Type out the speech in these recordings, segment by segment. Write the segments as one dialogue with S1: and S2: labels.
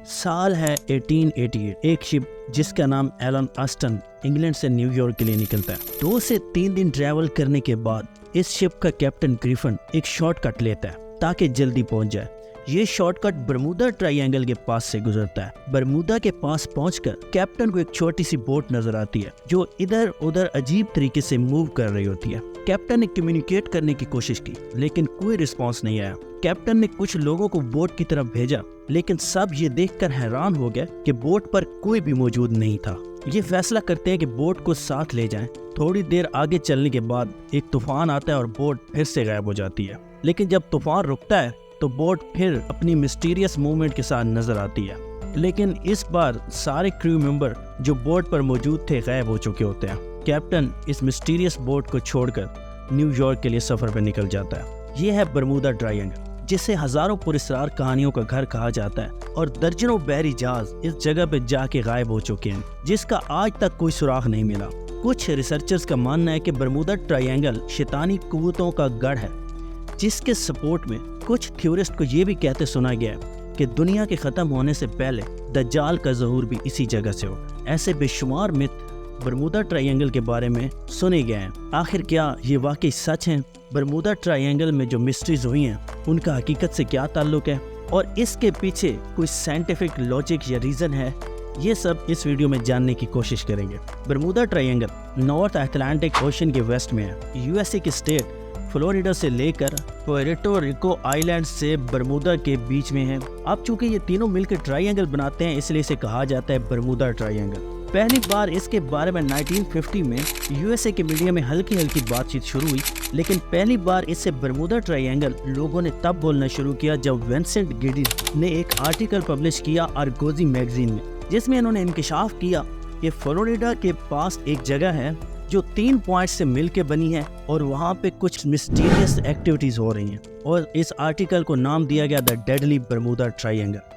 S1: سال ہے 1888۔ ایک شپ جس کا نام ایلن آسٹن انگلینڈ سے نیو یارک کے لیے نکلتا ہے۔ 2 سے 3 دن ٹریول کرنے کے بعد اس شپ کا کیپٹن گریفن ایک شارٹ کٹ لیتا ہے تاکہ جلدی پہنچ جائے۔ یہ shortcut Bermuda triangle کے پاس سے گزرتا ہے۔ برمودا کے پاس پہنچ کر کیپٹن کو ایک چھوٹی سی بوٹ نظر آتی ہے جو ادھر ادھر عجیب طریقے سے موو کر رہی ہوتی ہے۔ کیپٹن نے کمیونیکیٹ کرنے کی کوشش کی لیکن کوئی رسپانس نہیں آیا۔ کیپٹن نے کچھ لوگوں کو بوٹ کی طرف بھیجا لیکن سب یہ دیکھ کر حیران ہو گئے کہ بوٹ پر کوئی بھی موجود نہیں تھا۔ یہ فیصلہ کرتے ہیں کہ بوٹ کو ساتھ لے جائیں۔ تھوڑی دیر آگے چلنے کے بعد ایک طوفان آتا ہے اور بوٹ پھر سے غائب ہو جاتی ہے، لیکن جب طوفان رکتا ہے تو بوٹ پھر اپنی مسٹیریس موومنٹ کے ساتھ نظر آتی ہے، لیکن اس بار سارے کریو ممبر جو بوٹ پر موجود تھے غائب ہو چکے ہوتے ہیں۔ کیپٹن اس مسٹیریس بوٹ کو چھوڑ کر نیو یارک کے لیے سفر پہ نکل جاتا ہے۔ یہ ہے برمودا ٹرائی اینگل، جسے ہزاروں پراسرار کہانیوں کا گھر کہا جاتا ہے، اور درجنوں بحری جہاز اس جگہ پہ جا کے غائب ہو چکے ہیں جس کا آج تک کوئی سراغ نہیں ملا۔ کچھ ریسرچرز کا ماننا ہے کہ برمودا ٹرائی اینگل شیطانی قوتوں کا گڑھ ہے، جس کے سپورٹ میں کچھ تھیورسٹ کو یہ بھی کہتے سنا گیا ہے کہ دنیا کے ختم ہونے سے پہلے دجال کا ظہور بھی اسی جگہ سے ہوگا۔ ایسے بے شمار مت برمودا ٹرائی اینگل کے بارے میں سنے گئے ہیں۔ آخر کیا یہ واقعی سچ ہیں؟ برمودا ٹرائی اینگل میں جو مسٹریز ہوئی ہیں ان کا حقیقت سے کیا تعلق ہے، اور اس کے پیچھے کوئی سائنٹیفک لاجک یا ریزن ہے؟ یہ سب اس ویڈیو میں جاننے کی کوشش کریں گے۔ Bermuda try angle north Atlantic ocean کے ویسٹ میں ہے۔ یو ایس اے کے اسٹیٹ فلوریڈا سے لے کر پورٹو ریکو آئی لینڈ سے برمودا کے بیچ میں ہے۔ اب چونکہ یہ تینوں مل کر ٹرائی اینگل بناتے ہیں اس لیے اسے کہا جاتا ہے برمودا ٹرائی اینگل۔ پہلی بار اس کے بارے میں 1950 میں یو ایس اے کے میڈیا میں ہلکی بات چیت شروع ہوئی، لیکن پہلی بار اس سے برمودا ٹرائی اینگل لوگوں نے تب بولنا شروع کیا جب وینسنٹ گیڈز نے ایک آرٹیکل پبلش کیا آرگوزی میگزین میں، جس میں انہوں نے انکشاف کیا کہ فلوریڈا کے پاس ایک جگہ ہے جو 3 پوائنٹ سے مل کے بنی ہے اور وہاں پہ کچھ مسٹیریس ایکٹیویٹیز ہو رہی ہیں، اور اس آرٹیکل کو نام دیا گیا دا ڈیڈلی برمودا ٹرائی اینگل۔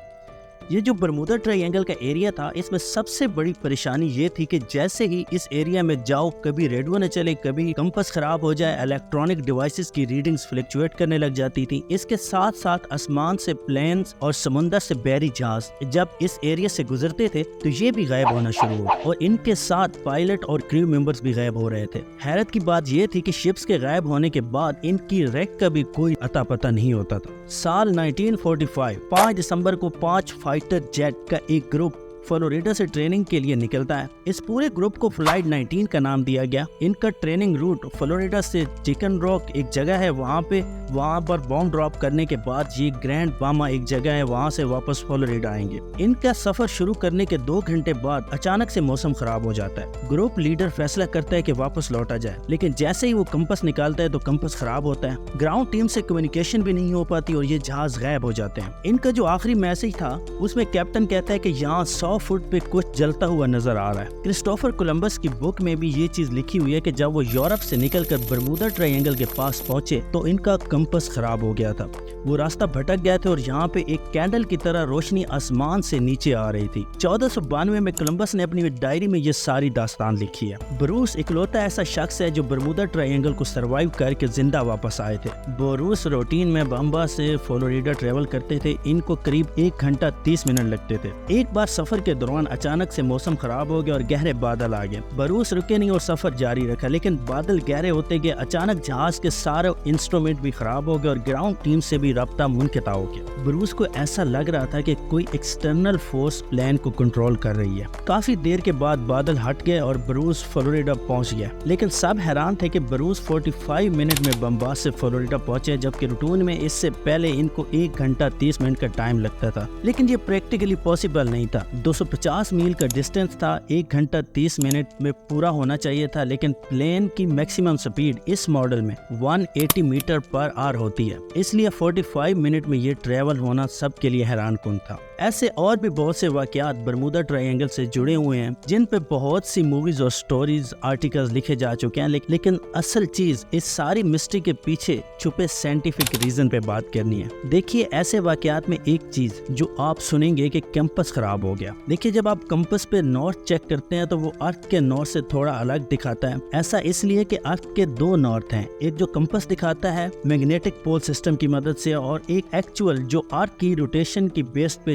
S1: یہ جو برمودا ٹرائی اینگل کا ایریا تھا اس میں سب سے بڑی پریشانی یہ تھی کہ جیسے ہی اس ایریا میں جاؤ کبھی ریڈیو نہ چلے، کبھی کمپس خراب ہو جائے، الیکٹرانک ڈیوائسز کی ریڈنگز فلیکچویٹ کرنے لگ جاتی تھی۔ اس کے ساتھ ساتھ آسمان سے پلینز اور سمندر سے بحری جہاز جب اس ایریا سے گزرتے تھے تو یہ بھی غائب ہونا شروع ہوا، اور ان کے ساتھ پائلٹ اور کریو ممبرز بھی غائب ہو رہے تھے۔ حیرت کی بات یہ تھی کہ شپس کے غائب ہونے کے بعد ان کی ریک کا بھی کوئی اتا پتہ نہیں ہوتا تھا۔ سال 1945 5 دسمبر کو 5 فائٹر جیٹ کا ایک گروپ فلوریڈا سے ٹریننگ کے لیے نکلتا ہے۔ اس پورے گروپ کو فلائٹ 19 کا نام دیا گیا۔ ان کا ٹریننگ روٹ فلوریڈا سے چکن راک ایک جگہ ہے، وہاں پر بام ڈراپ کرنے کے بعد یہ گرینڈ باما ایک جگہ ہے، وہاں سے واپس فلوریڈا آئیں گے۔ ان کا سفر شروع کرنے کے 2 گھنٹے بعد اچانک سے موسم خراب ہو جاتا ہے۔ گروپ لیڈر فیصلہ کرتا ہے کہ واپس لوٹا جائے، لیکن جیسے ہی وہ کمپس نکالتا ہے تو کمپس خراب ہوتا ہے۔ گراؤنڈ ٹیم سے کمیونیکیشن بھی نہیں ہو پاتی اور یہ جہاز غائب ہو جاتے ہیں۔ ان کا جو آخری میسج تھا اس میں کیپٹن کہتا ہے کہ یہاں 100 فٹ پہ کچھ جلتا ہوا نظر آ رہا ہے۔ کرسٹوفر کولمبس کی بک میں بھی یہ چیز لکھی ہوئی ہے کہ جب وہ یورپ سے نکل کر برمودا ٹرائی اینگل کے پاس پہنچے تو ان کا کمپس خراب ہو گیا تھا، وہ راستہ بھٹک گئے تھے اور یہاں پہ ایک کینڈل کی طرح روشنی آسمان سے نیچے آ رہی تھی۔ 1492 میں کولمبس نے اپنی ڈائری میں یہ ساری داستان لکھی ہے۔ بروس اکلوتا ایسا شخص ہے جو برمودا ٹرائی اینگل کو سروائیو کر کے زندہ واپس آئے تھے۔ بروس روٹین میں بامبا سے فلوریڈا ٹریول کرتے تھے، ان کو قریب 1 گھنٹہ 30 منٹ لگتے تھے۔ ایک بار سفر کے دوران اچانک سے موسم خراب ہو گیا اور گہرے بادل آ گئے۔ بروس رکے نہیں اور سفر جاری رکھا، لیکن بادل گہرے ہوتے گئے، اچانک جہاز کے سارے انسٹرومنٹ بھی خراب ہو گئے اور گراؤنڈ ٹیم سے بھی رابطہ منقطع ہو گیا۔ بروس کو ایسا لگ رہا تھا کہ کوئی ایکسٹرنل فورس پلین کو کنٹرول کر رہی ہے۔ کافی دیر کے بعد بادل ہٹ گئے اور بروس فلوریڈا پہنچ گیا، لیکن سب حیران تھے کہ بروس 45 منٹ میں بمباس سے فلوریڈا پہنچے، جبکہ روٹین میں اس سے پہلے ان کو 1 گھنٹہ 30 منٹ کا ٹائم لگتا تھا۔ لیکن یہ پریکٹیکلی پاسبل نہیں تھا۔ 250 میل کا ڈسٹینس تھا، 1 گھنٹہ 30 منٹ میں پورا ہونا چاہیے تھا، لیکن پلین کی میکسیمم سپیڈ اس ماڈل میں 180 میٹر پر آور ہوتی ہے، اس لیے 45 منٹ میں یہ ٹریول ہونا سب کے لیے حیران کن تھا۔ ایسے اور بھی بہت سے واقعات برمودا ٹرائی اینگل سے جڑے ہوئے ہیں جن پہ بہت سی موویز اور سٹوریز، آرٹیکلز لکھے جا چکے ہیں، لیکن اصل چیز اس ساری مسٹری کے پیچھے چھپے سائنٹیفک ریزن پہ بات کرنی ہے۔ دیکھیے ایسے واقعات میں ایک چیز جو آپ سنیں گے کہ کمپس خراب ہو گیا۔ دیکھیے جب آپ کمپس پہ نارتھ چیک کرتے ہیں تو وہ ارتھ کے نارتھ سے تھوڑا الگ دکھاتا ہے۔ ایسا اس لیے کہ ارتھ کے 2 نارتھ ہیں، ایک جو کمپس دکھاتا ہے میگنیٹک پول سسٹم کی مدد سے، اور ایک ایکچوئل جو ارتھ کی روٹیشن کی بیس پہ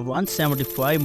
S1: 175